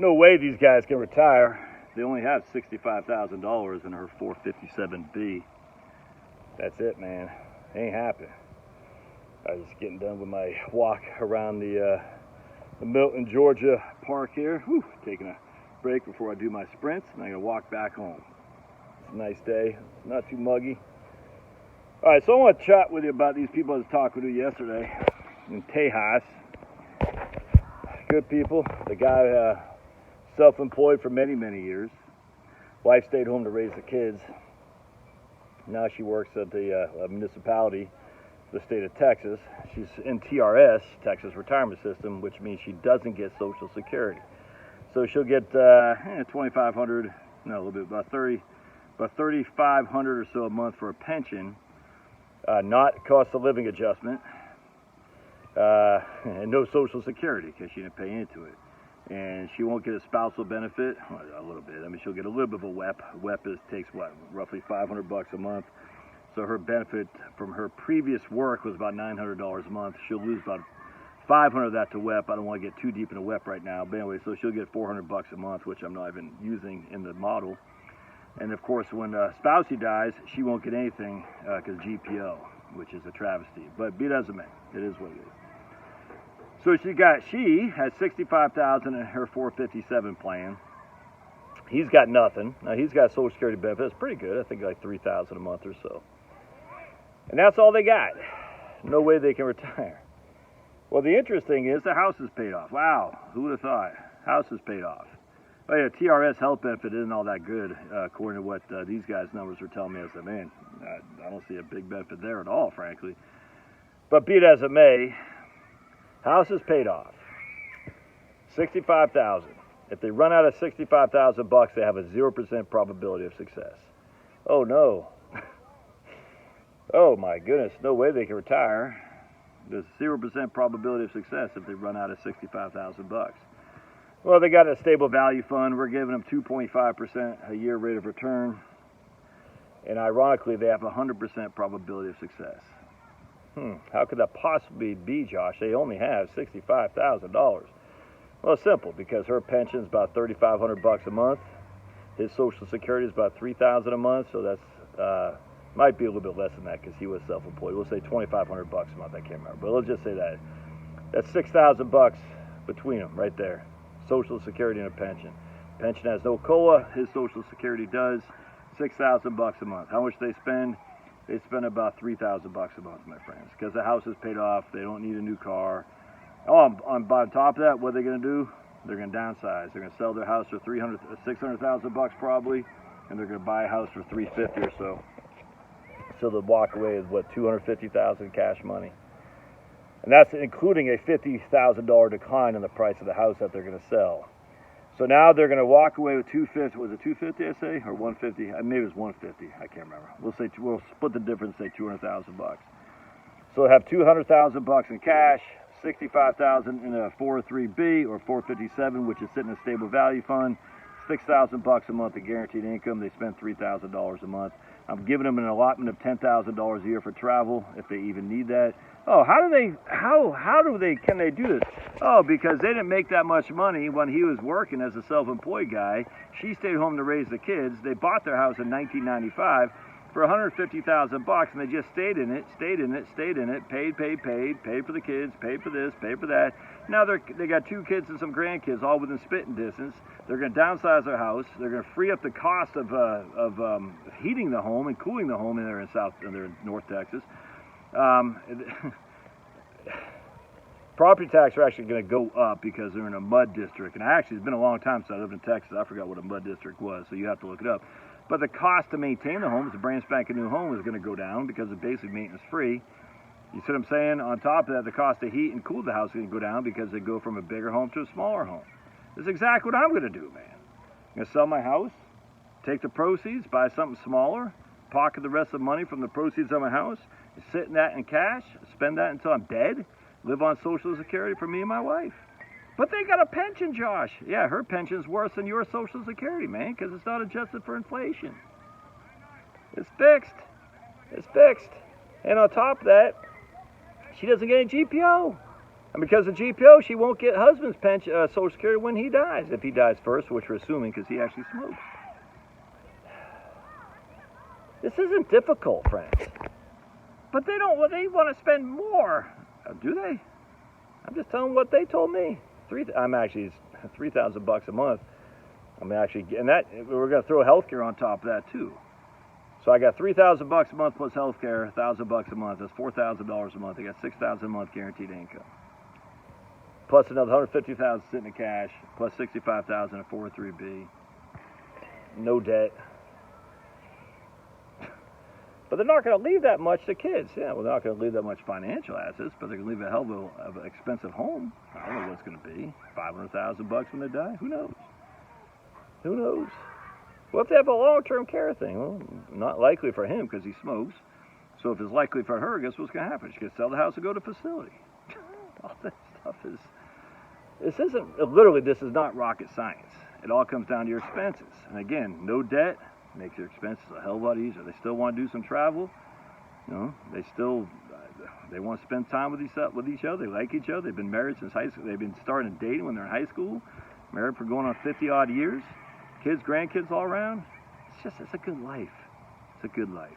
No way these guys can retire. They only have $65,000 in her 457B. That's it, man. Ain't happening. I was just getting done with my walk around the Milton, Georgia park here. Whew, taking a break before I do my sprints, and I'm gonna walk back home. It's a nice day, not too muggy. All right, so I want to chat with you about these people I was talking to yesterday in Tejas. Good people. The guy, self-employed for many, many years. Wife stayed home to raise the kids. Now she works at the municipality, the state of Texas. She's in TRS, Texas Retirement System, which means she doesn't get Social Security. So she'll get $2,500, no, a little bit, about $3,500 or so a month for a pension, not cost of living adjustment, and no Social Security because she didn't pay into it. And she won't get a spousal benefit, well, a little bit. I mean, she'll get a little bit of a WEP. WEP takes what, roughly $500 a month. So her benefit from her previous work was about $900 a month. She'll lose about $500 of that to WEP. I don't want to get too deep into WEP right now, but anyway, so she'll get $400 a month, which I'm not even using in the model. And of course, when spousey dies, she won't get anything because GPO, which is a travesty. But be it as it may, it is what it is. So she has $65,000 in her 457 plan. He's got nothing. Now he's got Social Security benefits, pretty good. I think like $3,000 a month or so. And that's all they got. No way they can retire. Well, the interesting is the house is paid off. Wow, who would have thought? House is paid off. Oh yeah, TRS health benefit isn't all that good, according to what these guys' numbers are telling me. I said, man, I don't see a big benefit there at all, frankly. But be it as it may, house is paid off. $65,000. If they run out of $65,000, they have a 0% probability of success. Oh no. Oh my goodness, no way they can retire. There's 0% probability of success if they run out of $65,000. Well, they got a stable value fund. We're giving them 2.5% a year rate of return. And ironically, they have a 100% probability of success. How could that possibly be, Josh? They only have $65,000. Well, it's simple, because her pension is about $3,500 a month. His Social Security is about $3,000 a month, so that's might be a little bit less than that because he was self-employed. We'll say $2,500 a month. I can't remember, but let's just say that. That's $6,000 between them right there. Social Security and a pension. Pension has no COLA. His Social Security does. $6,000 a month. How much they spend? They spend about $3,000 a month, my friends, because the house is paid off. They don't need a new car. Oh, on top of that, what are they going to do? They're going to downsize. They're going to sell their house for $600,000 probably, and they're going to buy a house for $350,000 or so. So they'll walk away with what, $250,000 cash money, and that's including a $50,000 decline in the price of the house that they're going to sell. So now they're going to walk away with $250,000. Was it $250,000 I say, or $150,000? Maybe it was $150,000. I can't remember. We'll split the difference. Say $200,000. So they'll have $200,000 in cash. $65,000 in a 403B or 457, which is sitting in a stable value fund. $6,000 a month of guaranteed income. They spend $3,000 a month. I'm giving them an allotment of $10,000 a year for travel if they even need that. Oh, can they do this? Oh, because they didn't make that much money when he was working as a self-employed guy. She stayed home to raise the kids. They bought their house in 1995 for $150,000, and they just stayed in it, paid for the kids, paid for this, paid for that. Now they got 2 kids and some grandkids, all within spitting distance. They're going to downsize their house. They're going to free up the cost of heating the home and cooling the home in North Texas. Property tax are actually going to go up because they're in a mud district. And actually, it's been a long time since I lived in Texas. I forgot what a mud district was, so you have to look it up. But the cost to maintain the home, as a brand spanking new home, is going to go down because it's basically maintenance free. You see what I'm saying? On top of that, the cost to heat and cool the house is going to go down because they go from a bigger home to a smaller home. This is exactly what I'm going to do, man. I'm going to sell my house, take the proceeds, buy something smaller, pocket the rest of the money from the proceeds of my house, sit in that in cash, spend that until I'm dead, live on Social Security for me and my wife. But they got a pension, Josh. Yeah, her pension's worse than your Social Security, man, because it's not adjusted for inflation. It's fixed. It's fixed. And on top of that, she doesn't get any GPO. And because of GPO, she won't get husband's pension, Social Security when he dies. If he dies first, which we're assuming because he actually smokes. This isn't difficult, friends. But they don't. Well, they want to spend more. Do they? I'm just telling them what they told me. I'm actually $3,000 a month. I'm actually, and that we're going to throw healthcare on top of that too. So I got $3,000 a month plus healthcare, $1,000 a month. That's $4,000 a month. I got $6,000 a month guaranteed income. Plus another $150,000 sitting in cash. Plus $65,000 in 403B. No debt. But they're not going to leave that much to kids. Yeah, well, they're not going to leave that much financial assets, but they're going to leave a hell of an expensive home. I don't know what it's going to be. $500,000 when they die? Who knows? Who knows? What if they have a long-term care thing? Well, not likely for him because he smokes. So if it's likely for her, guess what's going to happen? She's going to sell the house and go to facility. All that stuff is... This is not rocket science. It all comes down to your expenses. And again, no debt makes your expenses a hell of a lot easier. They still want to do some travel. You know, they want to spend time with each other. They like each other. They've been married since high school. They've been starting dating when they're in high school. Married for going on 50-odd years. Kids, grandkids all around. It's a good life. It's a good life.